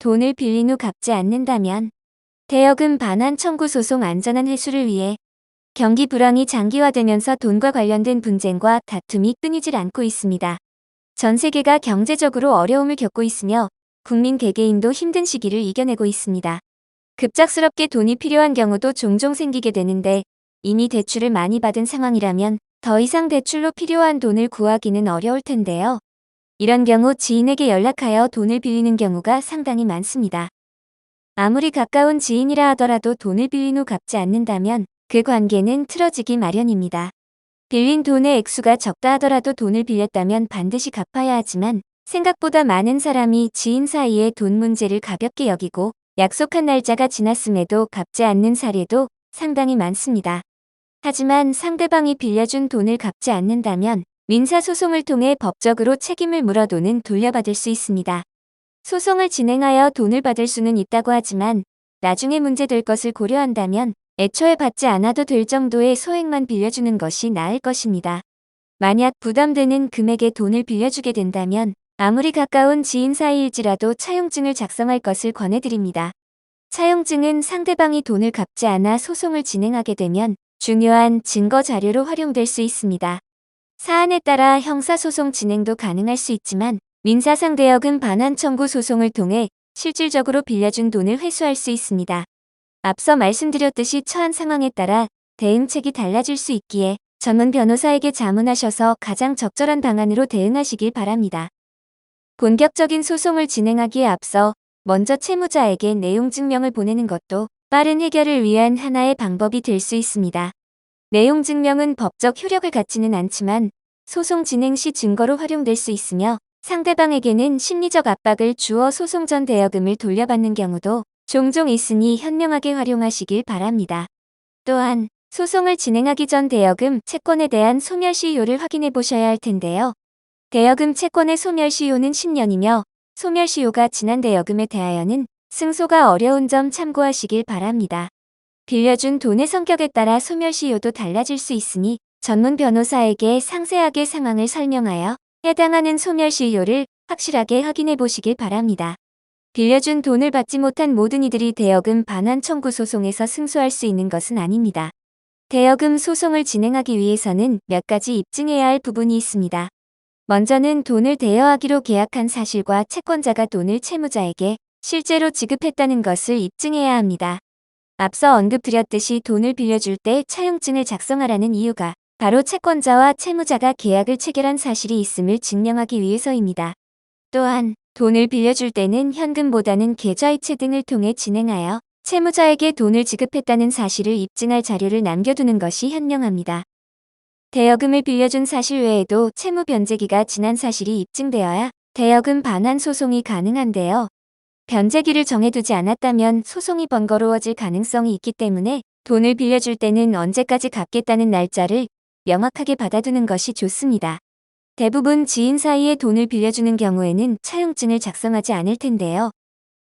돈을 빌린 후 갚지 않는다면 대여금 반환 청구 소송 안전한 회수를 위해 경기 불황이 장기화되면서 돈과 관련된 분쟁과 다툼이 끊이질 않고 있습니다. 전 세계가 경제적으로 어려움을 겪고 있으며 국민 개개인도 힘든 시기를 이겨내고 있습니다. 급작스럽게 돈이 필요한 경우도 종종 생기게 되는데 이미 대출을 많이 받은 상황이라면 더 이상 대출로 필요한 돈을 구하기는 어려울 텐데요. 이런 경우 지인에게 연락하여 돈을 빌리는 경우가 상당히 많습니다. 아무리 가까운 지인이라 하더라도 돈을 빌린 후 갚지 않는다면 그 관계는 틀어지기 마련입니다. 빌린 돈의 액수가 적다 하더라도 돈을 빌렸다면 반드시 갚아야 하지만 생각보다 많은 사람이 지인 사이에 돈 문제를 가볍게 여기고 약속한 날짜가 지났음에도 갚지 않는 사례도 상당히 많습니다. 하지만 상대방이 빌려준 돈을 갚지 않는다면 민사소송을 통해 법적으로 책임을 물어 돈은 돌려받을 수 있습니다. 소송을 진행하여 돈을 받을 수는 있다고 하지만 나중에 문제될 것을 고려한다면 애초에 받지 않아도 될 정도의 소액만 빌려주는 것이 나을 것입니다. 만약 부담되는 금액의 돈을 빌려주게 된다면 아무리 가까운 지인 사이일지라도 차용증을 작성할 것을 권해드립니다. 차용증은 상대방이 돈을 갚지 않아 소송을 진행하게 되면 중요한 증거 자료로 활용될 수 있습니다. 사안에 따라 형사소송 진행도 가능할 수 있지만 민사상 대여금 반환 청구 소송을 통해 실질적으로 빌려준 돈을 회수할 수 있습니다. 앞서 말씀드렸듯이 처한 상황에 따라 대응책이 달라질 수 있기에 전문 변호사에게 자문하셔서 가장 적절한 방안으로 대응하시길 바랍니다. 본격적인 소송을 진행하기에 앞서 먼저 채무자에게 내용 증명을 보내는 것도 빠른 해결을 위한 하나의 방법이 될 수 있습니다. 내용 증명은 법적 효력을 갖지는 않지만 소송 진행 시 증거로 활용될 수 있으며 상대방에게는 심리적 압박을 주어 소송 전 대여금을 돌려받는 경우도 종종 있으니 현명하게 활용하시길 바랍니다. 또한 소송을 진행하기 전 대여금 채권에 대한 소멸시효를 확인해 보셔야 할 텐데요. 대여금 채권의 소멸시효는 10년이며 소멸시효가 지난 대여금에 대하여는 승소가 어려운 점 참고하시길 바랍니다. 빌려준 돈의 성격에 따라 소멸시효도 달라질 수 있으니 전문 변호사에게 상세하게 상황을 설명하여 해당하는 소멸시효를 확실하게 확인해 보시길 바랍니다. 빌려준 돈을 받지 못한 모든 이들이 대여금 반환 청구 소송에서 승소할 수 있는 것은 아닙니다. 대여금 소송을 진행하기 위해서는 몇 가지 입증해야 할 부분이 있습니다. 먼저는 돈을 대여하기로 계약한 사실과 채권자가 돈을 채무자에게 실제로 지급했다는 것을 입증해야 합니다. 앞서 언급드렸듯이 돈을 빌려줄 때 차용증을 작성하라는 이유가 바로 채권자와 채무자가 계약을 체결한 사실이 있음을 증명하기 위해서입니다. 또한 돈을 빌려줄 때는 현금보다는 계좌이체 등을 통해 진행하여 채무자에게 돈을 지급했다는 사실을 입증할 자료를 남겨두는 것이 현명합니다. 대여금을 빌려준 사실 외에도 채무 변제기가 지난 사실이 입증되어야 대여금 반환 소송이 가능한데요. 변제기를 정해두지 않았다면 소송이 번거로워질 가능성이 있기 때문에 돈을 빌려줄 때는 언제까지 갚겠다는 날짜를 명확하게 받아두는 것이 좋습니다. 대부분 지인 사이에 돈을 빌려주는 경우에는 차용증을 작성하지 않을 텐데요.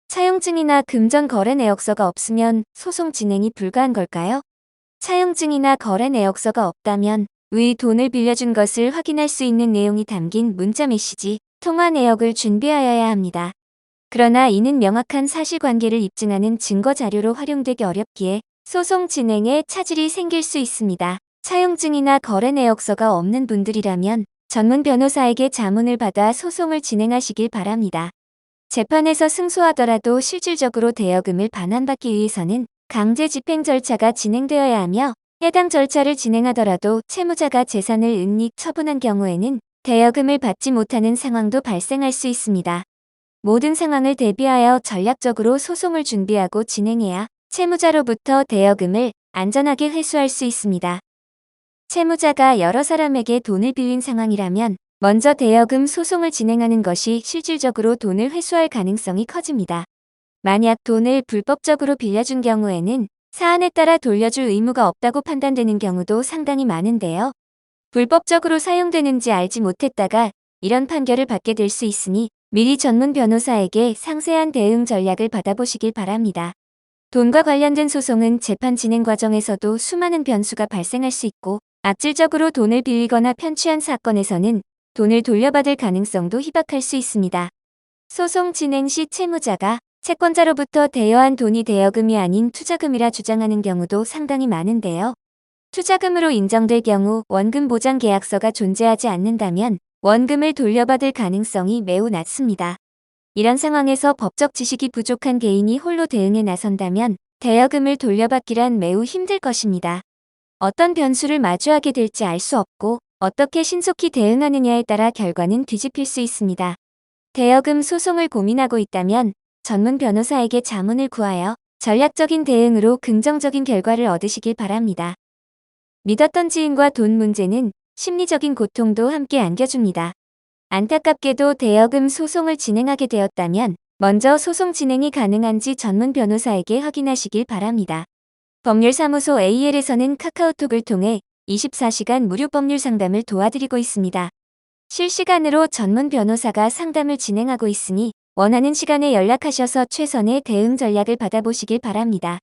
차용증이나 금전 거래 내역서가 없으면 소송 진행이 불가한 걸까요? 차용증이나 거래 내역서가 없다면 위 돈을 빌려준 것을 확인할 수 있는 내용이 담긴 문자 메시지, 통화 내역을 준비하여야 합니다. 그러나 이는 명확한 사실관계를 입증하는 증거 자료로 활용되기 어렵기에 소송 진행에 차질이 생길 수 있습니다. 차용증이나 거래 내역서가 없는 분들이라면 전문 변호사에게 자문을 받아 소송을 진행하시길 바랍니다. 재판에서 승소하더라도 실질적으로 대여금을 반환받기 위해서는 강제 집행 절차가 진행되어야 하며 해당 절차를 진행하더라도 채무자가 재산을 은닉 처분한 경우에는 대여금을 받지 못하는 상황도 발생할 수 있습니다. 모든 상황을 대비하여 전략적으로 소송을 준비하고 진행해야 채무자로부터 대여금을 안전하게 회수할 수 있습니다. 채무자가 여러 사람에게 돈을 빌린 상황이라면 먼저 대여금 소송을 진행하는 것이 실질적으로 돈을 회수할 가능성이 커집니다. 만약 돈을 불법적으로 빌려준 경우에는 사안에 따라 돌려줄 의무가 없다고 판단되는 경우도 상당히 많은데요. 불법적으로 사용되는지 알지 못했다가 이런 판결을 받게 될 수 있으니 미리 전문 변호사에게 상세한 대응 전략을 받아보시길 바랍니다. 돈과 관련된 소송은 재판 진행 과정에서도 수많은 변수가 발생할 수 있고 악질적으로 돈을 빌리거나 편취한 사건에서는 돈을 돌려받을 가능성도 희박할 수 있습니다. 소송 진행 시 채무자가 채권자로부터 대여한 돈이 대여금이 아닌 투자금이라 주장하는 경우도 상당히 많은데요. 투자금으로 인정될 경우 원금 보장 계약서가 존재하지 않는다면 원금을 돌려받을 가능성이 매우 낮습니다. 이런 상황에서 법적 지식이 부족한 개인이 홀로 대응에 나선다면 대여금을 돌려받기란 매우 힘들 것입니다. 어떤 변수를 마주하게 될지 알 수 없고 어떻게 신속히 대응하느냐에 따라 결과는 뒤집힐 수 있습니다. 대여금 소송을 고민하고 있다면 전문 변호사에게 자문을 구하여 전략적인 대응으로 긍정적인 결과를 얻으시길 바랍니다. 믿었던 지인과 돈 문제는 심리적인 고통도 함께 안겨줍니다. 안타깝게도 대여금 소송을 진행하게 되었다면 먼저 소송 진행이 가능한지 전문 변호사에게 확인하시길 바랍니다. 법률사무소 AL에서는 카카오톡을 통해 24시간 무료 법률 상담을 도와드리고 있습니다. 실시간으로 전문 변호사가 상담을 진행하고 있으니 원하는 시간에 연락하셔서 최선의 대응 전략을 받아보시길 바랍니다.